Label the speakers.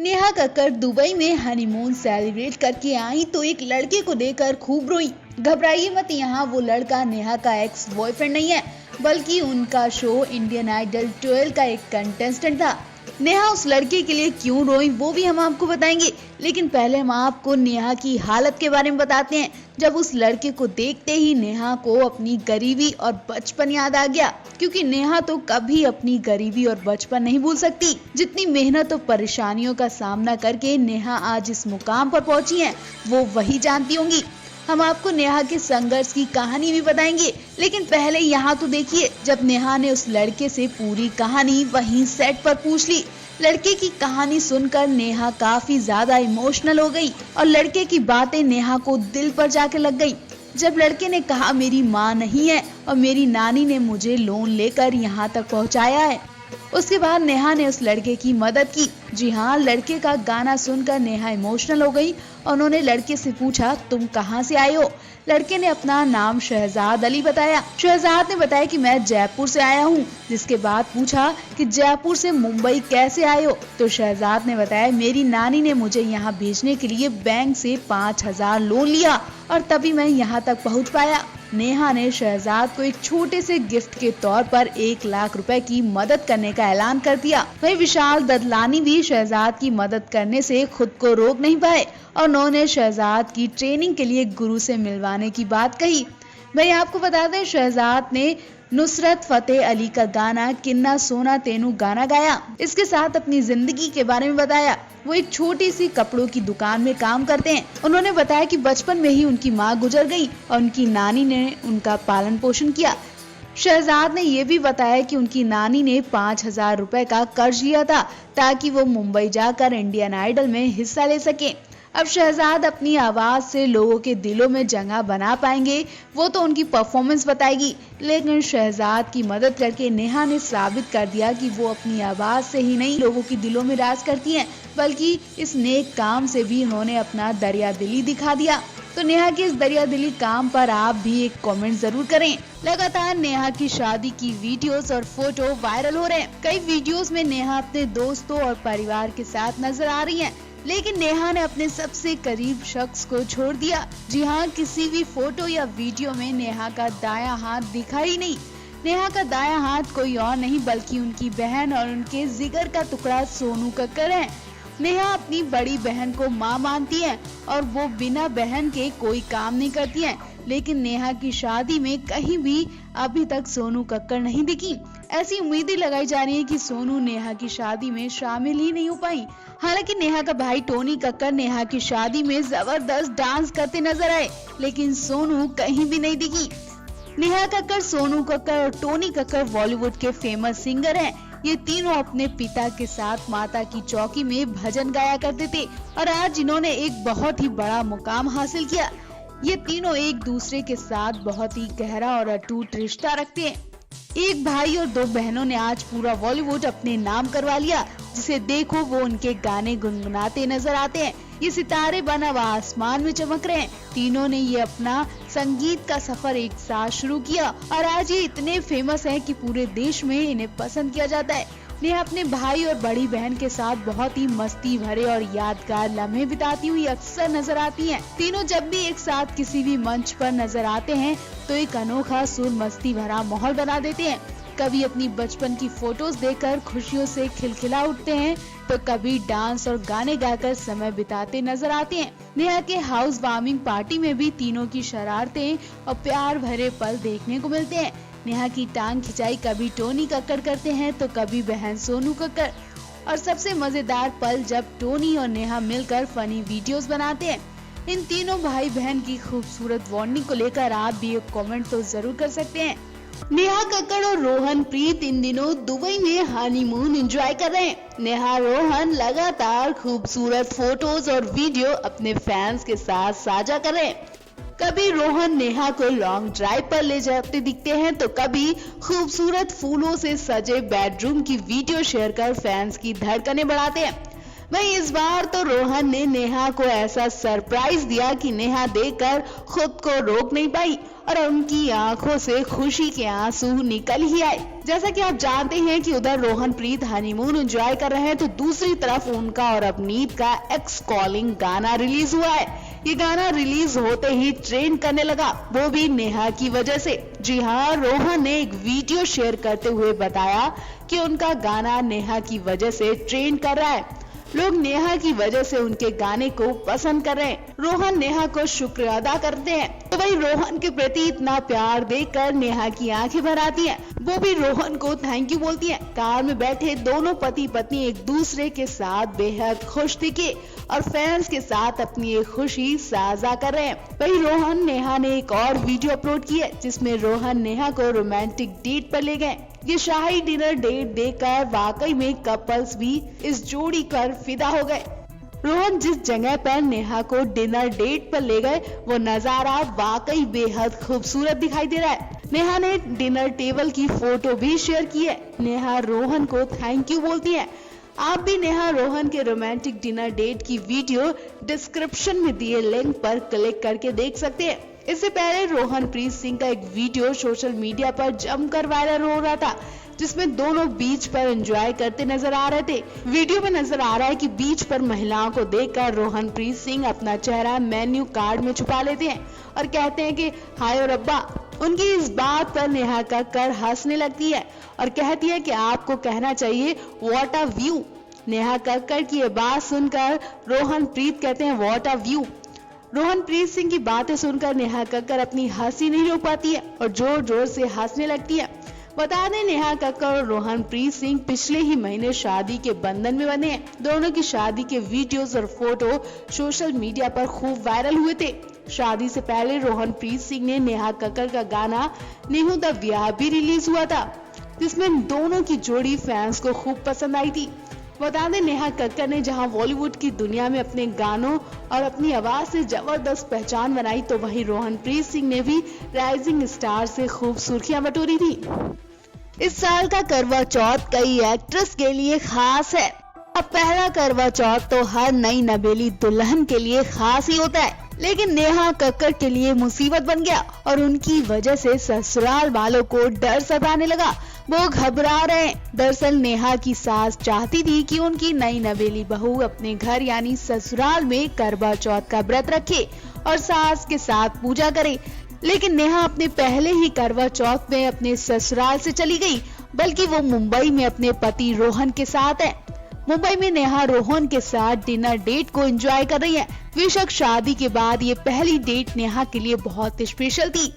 Speaker 1: Neha Kakkar Dubai में honeymoon celebrate करके आई तो एक लड़के को देखकर खूब रोई। घबराइए मत, यहाँ वो लड़का नेहा का एक्स बॉयफ्रेंड नहीं है, बल्कि उनका शो इंडियन आइडल 12 का एक कंटेस्टेंट था। नेहा उस लड़के के लिए क्यों रोई वो भी हम आपको बताएंगे, लेकिन पहले हम आपको नेहा की हालत के बारे में बताते हैं। जब उस लड़के को देखते ही नेहा को अपनी गरीबी और बचपन याद आ गया, क्योंकि नेहा तो कभी अपनी गरीबी और बचपन नहीं भूल सकती। जितनी मेहनत और परेशानियों का सामना करके नेहा आज इस मुकाम पर पहुंची है, वो वही जानती होंगी। हम आपको नेहा के संघर्ष की कहानी भी बताएंगे, लेकिन पहले यहाँ तो देखिए, जब नेहा ने उस लड़के से पूरी कहानी वहीं सेट पर पूछ ली। लड़के की कहानी सुनकर नेहा काफी ज्यादा इमोशनल हो गई और लड़के की बातें नेहा को दिल पर जाके लग गई। जब लड़के ने कहा मेरी माँ नहीं है और मेरी नानी ने मुझे लोन लेकर यहाँ तक पहुँचाया है, उसके बाद नेहा ने उस लड़के की मदद की। जी हाँ, लड़के का गाना सुनकर नेहा इमोशनल हो गई और उन्होंने लड़के से पूछा तुम कहाँ से आए हो। लड़के ने अपना नाम शहजाद अली बताया। शहजाद ने बताया कि मैं जयपुर से आया हूँ। जिसके बाद पूछा कि जयपुर से मुंबई कैसे आए हो, तो शहजाद ने बताया मेरी नानी ने मुझे यहाँ भेजने के लिए बैंक से 5,000 लोन लिया और तभी मैं यहाँ तक पहुँच पाया। नेहा ने शहजाद को एक छोटे से गिफ्ट के तौर पर 1 लाख रुपए की मदद करने का ऐलान कर दिया। वहीं विशाल ददलानी भी शहजाद की मदद करने से खुद को रोक नहीं पाए और उन्होंने शहजाद की ट्रेनिंग के लिए गुरु से मिलवाने की बात कही। भाई आपको बता दें, शहजाद ने नुसरत फतेह अली का गाना किन्ना सोना तेनू गाना गाया। इसके साथ अपनी जिंदगी के बारे में बताया। वो एक छोटी सी कपड़ों की दुकान में काम करते हैं। उन्होंने बताया कि बचपन में ही उनकी माँ गुजर गई और उनकी नानी ने उनका पालन पोषण किया। शहजाद ने ये भी बताया कि उनकी नानी ने 5,000 रुपए का कर्ज लिया था ताकि वो मुंबई जाकर इंडियन आइडल में हिस्सा ले सके। अब शहजाद अपनी आवाज से लोगों के दिलों में जगह बना पाएंगे, वो तो उनकी परफॉर्मेंस बताएगी। लेकिन शहजाद की मदद करके नेहा ने साबित कर दिया कि वो अपनी आवाज से ही नहीं लोगों के दिलों में राज करती हैं, बल्कि इस नेक काम से भी उन्होंने अपना दरियादिली दिखा दिया। तो नेहा के इस दरियादिली काम पर आप भी एक कमेंट जरूर करें। लगातार नेहा की शादी की वीडियोस और फोटो वायरल हो रहे हैं। कई वीडियोस में नेहा अपने दोस्तों और परिवार के साथ नजर आ रही हैं, लेकिन नेहा ने अपने सबसे करीब शख्स को छोड़ दिया। जी हाँ, किसी भी फोटो या वीडियो में नेहा का दायां हाथ दिखा ही नहीं। नेहा का दायां हाथ कोई और नहीं बल्कि उनकी बहन और उनके जिगर का टुकड़ा सोनू कक्कड़ है। नेहा अपनी बड़ी बहन को माँ मानती है और वो बिना बहन के कोई काम नहीं करती है, लेकिन नेहा की शादी में कहीं भी अभी तक सोनू कक्कड़ नहीं दिखी। ऐसी उम्मीदें लगाई जा रही है कि सोनू नेहा की शादी में शामिल ही नहीं हो पाई। हालांकि नेहा का भाई टोनी कक्कड़ नेहा की शादी में जबरदस्त डांस करते नजर आए, लेकिन सोनू कहीं भी नहीं दिखी। नेहा कक्कड़, सोनू कक्कड़ और टोनी कक्कड़ बॉलीवुड के फेमस सिंगर हैं। ये तीनों अपने पिता के साथ माता की चौकी में भजन गाया करते थे और आज इन्होंने एक बहुत ही बड़ा मुकाम हासिल किया। ये तीनों एक दूसरे के साथ बहुत ही गहरा और अटूट रिश्ता रखते हैं। एक भाई और 2 बहनों ने आज पूरा बॉलीवुड अपने नाम करवा लिया। जिसे देखो वो उनके गाने गुनगुनाते नजर आते हैं। ये सितारे बन अब आसमान में चमक रहे हैं। तीनों ने ये अपना संगीत का सफर एक साथ शुरू किया और आज ये इतने फेमस हैं कि पूरे देश में इन्हें पसंद किया जाता है। नेहा अपने भाई और बड़ी बहन के साथ बहुत ही मस्ती भरे और यादगार लम्हे बिताती हुई अक्सर नजर आती हैं। तीनों जब भी एक साथ किसी भी मंच पर नजर आते हैं तो एक अनोखा सुर मस्ती भरा माहौल बना देते हैं। कभी अपनी बचपन की फोटोज देखकर खुशियों से खिलखिला उठते हैं तो कभी डांस और गाने गाकर समय बिताते नजर आते हैं। नेहा के हाउस वार्मिंग पार्टी में भी तीनों की शरारतें और प्यार भरे पल देखने को मिलते हैं। नेहा की टांग खिंचाई कभी टोनी कक्कड़ करते हैं तो कभी बहन सोनू कक्कड़, और सबसे मजेदार पल जब टोनी और नेहा मिलकर फनी वीडियोस बनाते हैं। इन तीनों भाई बहन की खूबसूरत बॉन्डिंग को लेकर आप भी एक कमेंट तो जरूर कर सकते हैं। नेहा कक्कड़ और रोहन प्रीत इन दिनों दुबई में हनीमून एंजॉय कर रहे हैं। नेहा रोहन लगातार खूबसूरत फोटोज और वीडियो अपने फैंस के साथ साझा कर रहे हैं। कभी रोहन नेहा को लॉन्ग ड्राइव पर ले जाते दिखते हैं तो कभी खूबसूरत फूलों से सजे बेडरूम की वीडियो शेयर कर फैंस की धड़कनें बढ़ाते हैं। वहीं इस बार तो रोहन ने नेहा को ऐसा सरप्राइज दिया कि नेहा देखकर खुद को रोक नहीं पाई और उनकी आंखों से खुशी के आंसू निकल ही आए। जैसा कि आप जानते हैं कि उधर रोहन प्रीत हनीमून एंजॉय कर रहे हैं, तो दूसरी तरफ उनका और अवनीत का एक्स कॉलिंग गाना रिलीज हुआ है। ये गाना रिलीज होते ही ट्रेंड करने लगा, वो भी नेहा की वजह से। जी हाँ, रोहन ने एक वीडियो शेयर करते हुए बताया कि उनका गाना नेहा की वजह से ट्रेंड कर रहा है। लोग नेहा की वजह से उनके गाने को पसंद कर रहे हैं। रोहन नेहा को शुक्र अदा करते हैं, तो वही रोहन के प्रति इतना प्यार देखकर नेहा की आंखें भर आती हैं। वो भी रोहन को थैंक यू बोलती हैं। कार में बैठे दोनों पति पत्नी एक दूसरे के साथ बेहद खुश दिखे और फैंस के साथ अपनी एक खुशी साझा कर रहे हैं। वही रोहन नेहा ने एक और वीडियो अपलोड की है, जिसमें रोहन नेहा को रोमांटिक डेट पर ले गए। ये शाही डिनर डेट देखकर वाकई में कपल्स भी इस जोड़ी पर फिदा हो गए। रोहन जिस जगह पर नेहा को डिनर डेट पर ले गए, वो नजारा वाकई बेहद खूबसूरत दिखाई दे रहा है। नेहा ने डिनर टेबल की फोटो भी शेयर की है। नेहा रोहन को थैंक यू बोलती है। आप भी नेहा रोहन के रोमांटिक डिनर डेट की वीडियो डिस्क्रिप्शन में दिए लिंक पर क्लिक करके देख सकते हैं। इससे पहले रोहन प्रीत सिंह का एक वीडियो सोशल मीडिया पर जमकर वायरल हो रहा था, जिसमें दोनों बीच पर एंजॉय करते नजर आ रहे थे। वीडियो में नजर आ रहा है कि बीच पर महिलाओं को देखकर रोहन प्रीत सिंह अपना चेहरा मेन्यू कार्ड में छुपा लेते हैं और कहते हैं कि हाय और अब्बा। उनकी इस बात पर नेहा कक्कड़ हंसने लगती है और कहती है कि आपको कहना चाहिए what a view. Neha Kakkar की ये बात सुनकर रोहन प्रीत कहते हैं what a view. Rohan Preet Singh की बातें सुनकर नेहा कक्कड़ अपनी हंसी नहीं रोक पाती है और जोर जोर से हंसने लगती है। बता दें, नेहा कक्कड़ और रोहन प्रीत सिंह पिछले ही महीने शादी के बंधन में बंधे हैं। दोनों की शादी के वीडियोस और फोटो सोशल मीडिया पर खूब वायरल हुए थे। शादी से पहले रोहन प्रीत सिंह ने नेहा कक्कड़ का गाना नेहू द ब्याह भी रिलीज हुआ था, जिसमें दोनों की जोड़ी फैंस को खूब पसंद आई थी। बता दें, नेहा कक्कड़ ने जहां बॉलीवुड की दुनिया में अपने गानों और अपनी आवाज से जबरदस्त पहचान बनाई, तो वहीं रोहन प्रीत सिंह ने भी राइजिंग स्टार से खूब सुर्खियां बटोरी थी। इस साल का करवा चौथ कई एक्ट्रेस के लिए खास है। अब पहला करवा चौथ तो हर नई नवेली दुल्हन के लिए खास ही होता है, लेकिन नेहा कक्कड़ के लिए मुसीबत बन गया और उनकी वजह से ससुराल वालों को डर सताने लगा। वो घबरा रहे हैं। दरअसल नेहा की सास चाहती थी कि उनकी नई नवेली बहू अपने घर यानी ससुराल में करवा चौथ का व्रत रखे और सास के साथ पूजा करे, लेकिन नेहा अपने पहले ही करवा चौथ में अपने ससुराल से चली गई, बल्कि वो मुंबई में अपने पति रोहन के साथ है। मुंबई में नेहा रोहन के साथ डिनर डेट को एंजॉय कर रही है। बेशक शादी के बाद ये पहली डेट नेहा के लिए बहुत स्पेशल थी।